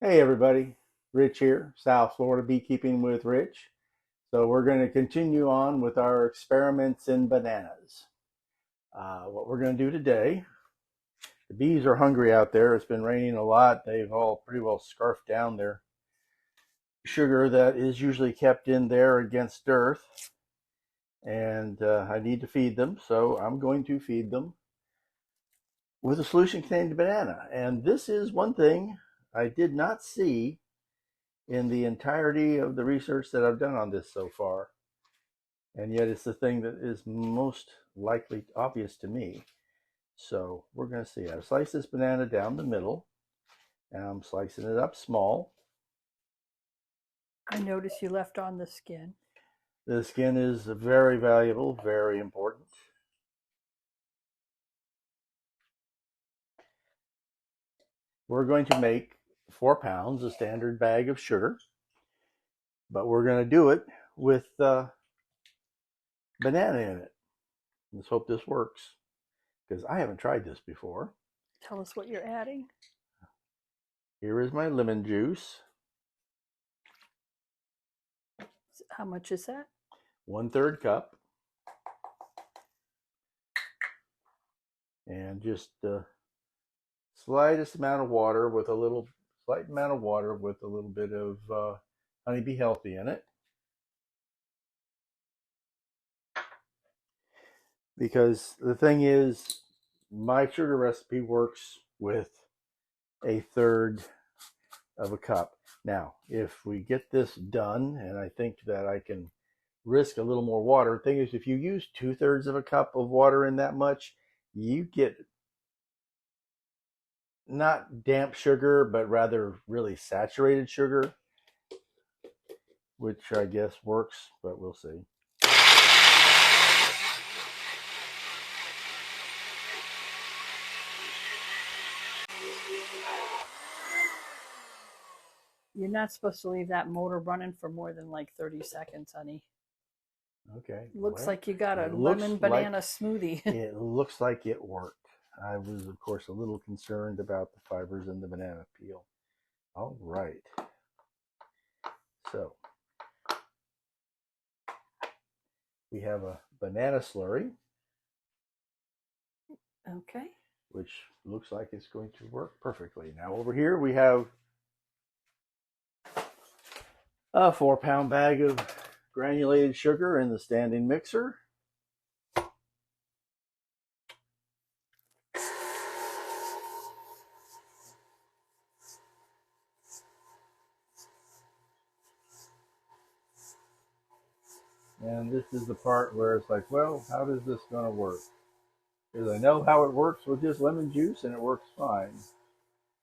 Hey everybody, Rich here, South Florida Beekeeping with Rich. So we're going to continue on with our experiments in bananas. What we're going to do today, the bees are hungry out there. It's been raining a lot. They've all pretty well scarfed down their sugar that is usually kept in there against dearth. And I need to feed them, so I'm going to feed them with a solution containing banana. And this is one thing I did not see in the entirety of the research that I've done on this so far. And yet it's the thing that is most likely obvious to me. So we're going to see. I've sliced this banana down the middle, and I'm slicing it up small. I noticed you left on the skin. The skin is very valuable, very important. We're going to make 4 pounds, a standard bag of sugar, but we're going to do it with banana in it. Let's hope this works because I haven't tried this before. Tell us what you're adding. Here is my lemon juice. How much is that? 1/3 cup. And just slightest amount of water with a little slight amount of water with a little bit of honeybee healthy in it, because the thing is my sugar recipe works with 1/3 of a cup. Now if we get this done, and I think that I can risk a little more water, the thing is if you use 2/3 of a cup of water in that much, you get not damp sugar but rather really saturated sugar, which I guess works, but we'll see. You're not supposed to leave that motor running for more than like 30 seconds, honey. Okay, Looks well, like you got a it looks lemon like banana smoothie. it worked. I was, of course, a little concerned about the fibers in the banana peel. All right, so we have a banana slurry, Okay. which looks like it's going to work perfectly. Now over here we have a 4 pound bag of granulated sugar in the standing mixer. And this is the part where it's like, well, how is this going to work? Because I know how it works with just lemon juice and it works fine.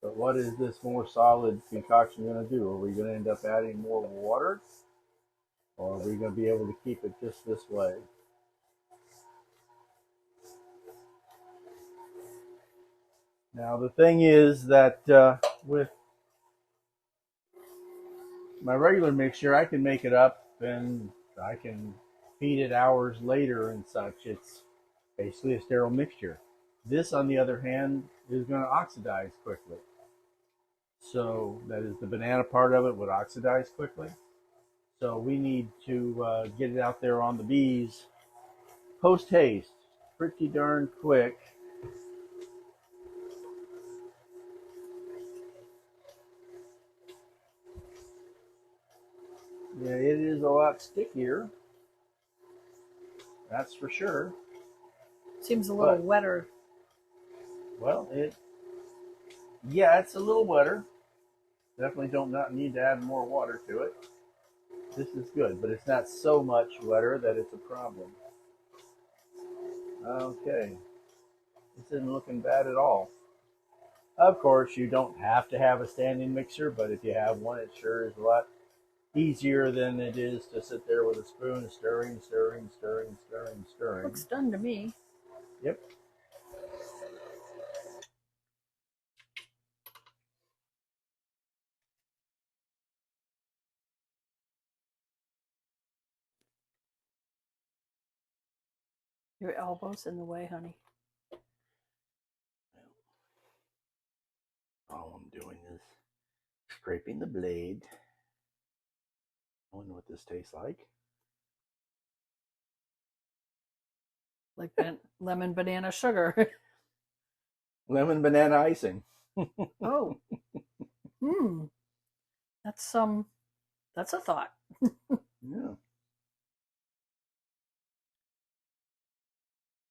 But what is this more solid concoction going to do? Are we going to end up adding more water? Or are we going to be able to keep it just this way? Now the thing is that with my regular mixture, I can make it up and I can feed it hours later and such. It's basically a sterile mixture. This, on the other hand, is going to oxidize quickly. So that is, the banana part of it would oxidize quickly. So we need to get it out there on the bees post haste, pretty darn quick. Yeah, it is a lot stickier, that's for sure. Seems a little But wetter. well, yeah, it's a little wetter. Definitely don't not need to add more water to it. This is good, but it's not so much wetter that it's a problem. Okay, this isn't looking bad at all. Of course, you don't have to have a standing mixer, but if you have one, it sure is a lot easier than it is to sit there with a spoon stirring, stirring, stirring, stirring, stirring. Looks done to me. Yep. Your elbow's in the way, honey. All I'm doing is Scraping the blade. I wonder what this tastes like. Like lemon banana sugar. Lemon banana icing. Oh. That's a thought. Yeah.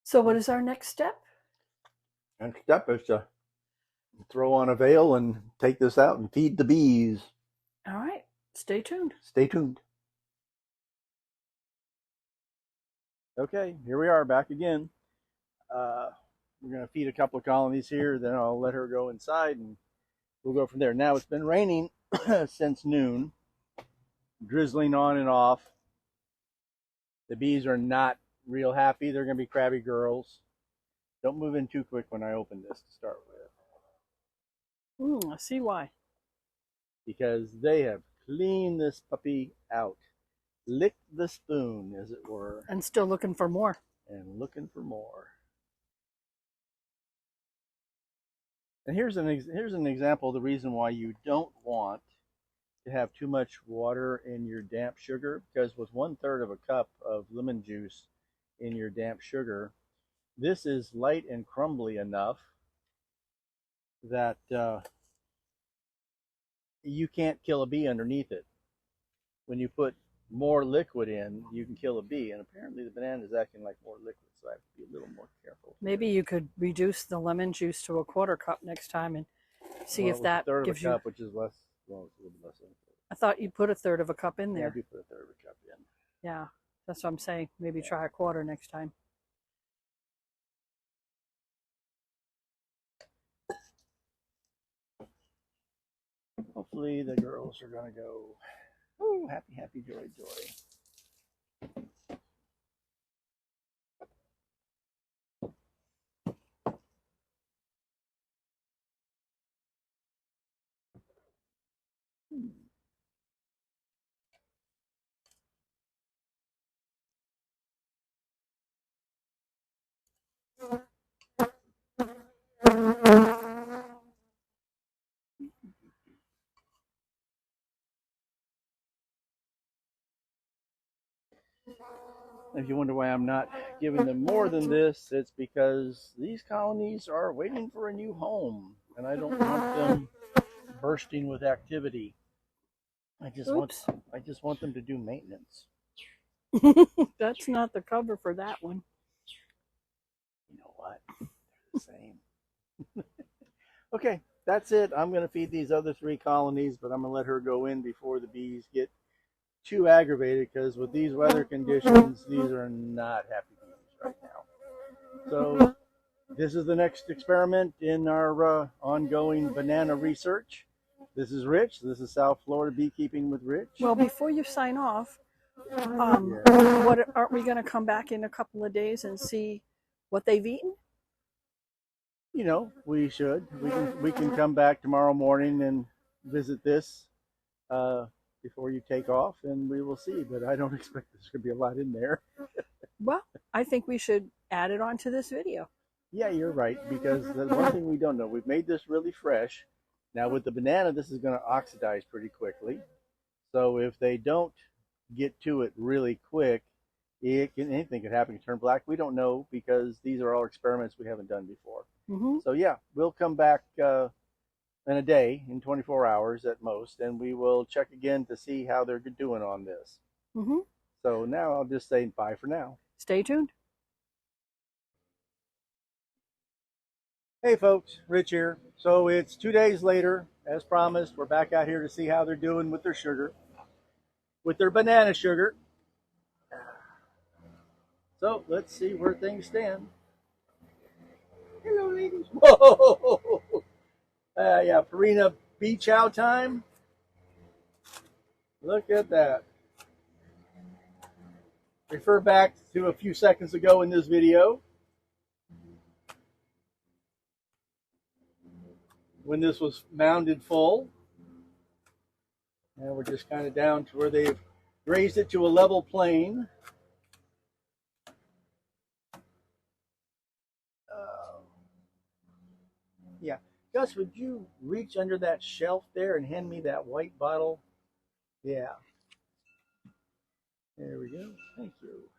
So what is our next step? Next step is to throw on a veil and take this out and feed the bees. All right. Stay tuned. Stay tuned. Okay, here we are back again. We're going to feed a couple of colonies here, then I'll let her go inside and we'll go from there. Now, it's been raining since noon, drizzling on and off. The bees are not real happy. They're going to be crabby girls. Don't move in too quick when I open this to start with. I see why. Because they have cleaned this puppy out. Licked the spoon, as it were. And still looking for more. And looking for more. And here's an example of the reason why you don't want to have too much water in your damp sugar, because with 1/3 of a cup of lemon juice in your damp sugar, this is light and crumbly enough that you can't kill a bee underneath it. When you put more liquid in, you can kill a bee, and apparently the banana is acting like more liquid, so I have to be a little more careful. Maybe you could reduce the lemon juice to a 1/4 cup next time and see if that gives you 1/3 of a cup, which is less. Well, it's a little bit less than a 1/3. I thought you put 1/3 of a cup in there. Yeah, I do put 1/3 of a cup in. Yeah, that's what I'm saying. Maybe try a 1/4 next time. Hopefully the girls are going to go, oh, happy, happy, joy, joy. If you wonder why I'm not giving them more than this, it's because these colonies are waiting for a new home, and I don't want them bursting with activity. I just want them to do maintenance. That's not the cover for that one. You know what? They're the same. Okay, that's it. I'm going to feed these other 3 colonies, but I'm going to let her go in before the bees get too aggravated, because with these weather conditions, these are not happy bees right now. So this is the next experiment in our ongoing banana research. This is Rich. This is South Florida Beekeeping with Rich. Well, before you sign off, what aren't we going to come back in a couple of days and see what they've eaten? You know, we should. We can come back tomorrow morning and visit this before you take off, and we will see. But I don't expect there's going to be a lot in there. Well, I think we should add it onto this video. Yeah, you're right, because the one thing we don't know, we've made this really fresh. Now with the banana, this is going to oxidize pretty quickly. So if they don't get to it really quick, anything could happen. It can turn black. We don't know, because these are all experiments we haven't done before. So yeah, we'll come back in a day, in 24 hours at most, and we will check again to see how they're doing on this. So now I'll just say bye for now. Stay tuned. Hey folks, Rich here. So it's 2 days later, as promised. We're back out here to see how they're doing with their sugar, with their banana sugar. So let's see where things stand. Hello, ladies. Whoa! Yeah, Farina bee chow time. Look at that. Refer back to a few seconds ago in this video, when this was mounded full. And we're just kind of down to where they've raised it to a level plane. Yeah, Gus, would you reach under that shelf there and hand me that white bottle? Yeah. There we go. Thank you.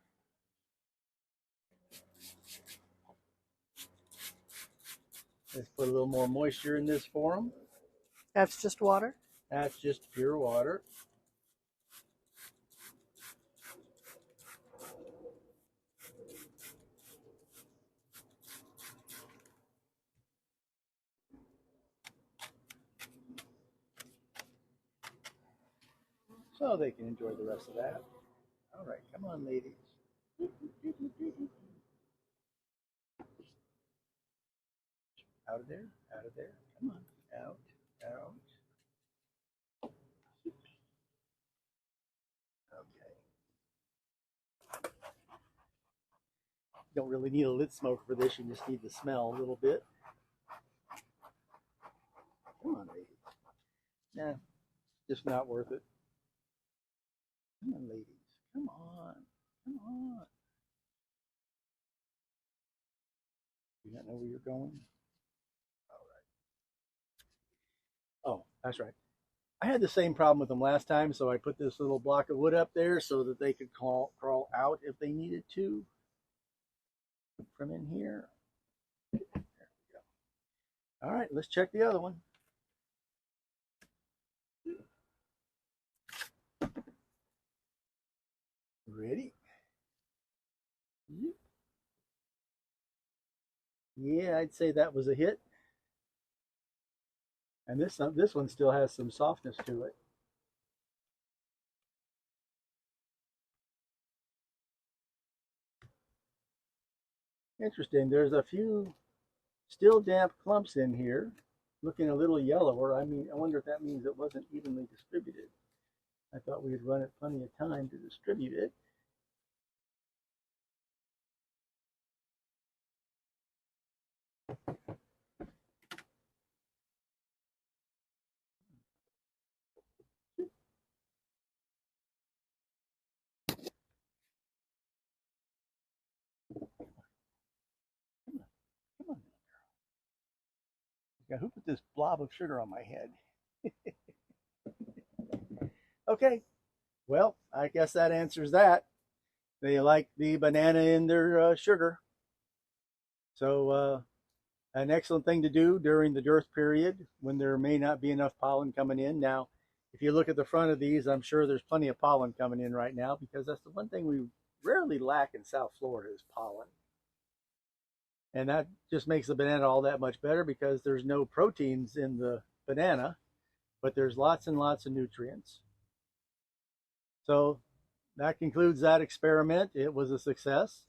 Let's put a little more moisture in this for them. That's just water? That's just pure water. So they can enjoy the rest of that. All right, come on, ladies. Out of there, out of there. Come on, out, out. Okay. You don't really need a lid smoker for this. You just need the smell a little bit. Come on, ladies. Nah, just not worth it. Come on, ladies. Come on. Come on. You not know where you're going? All right. Oh, that's right. I had the same problem with them last time, so I put this little block of wood up there so that they could crawl out if they needed to from in here. There we go. All right, let's check the other one. Ready? Yeah, I'd say that was a hit. And this one still has some softness to it. Interesting. There's a few still damp clumps in here, looking a little yellower. I mean, I wonder if that means it wasn't evenly distributed. I thought we had run it plenty of time to distribute it. Come on, come on. Yeah, who put this blob of sugar on my head? Okay, well, I guess that answers that. They like the banana in their sugar. So an excellent thing to do during the dearth period when there may not be enough pollen coming in. Now, if you look at the front of these, I'm sure there's plenty of pollen coming in right now because that's the one thing we rarely lack in South Florida is pollen. And that just makes the banana all that much better because there's no proteins in the banana, but there's lots and lots of nutrients. So that concludes that experiment. It was a success.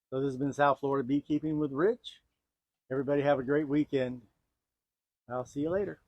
So this has been South Florida Beekeeping with Rich. Everybody have a great weekend. I'll see you later.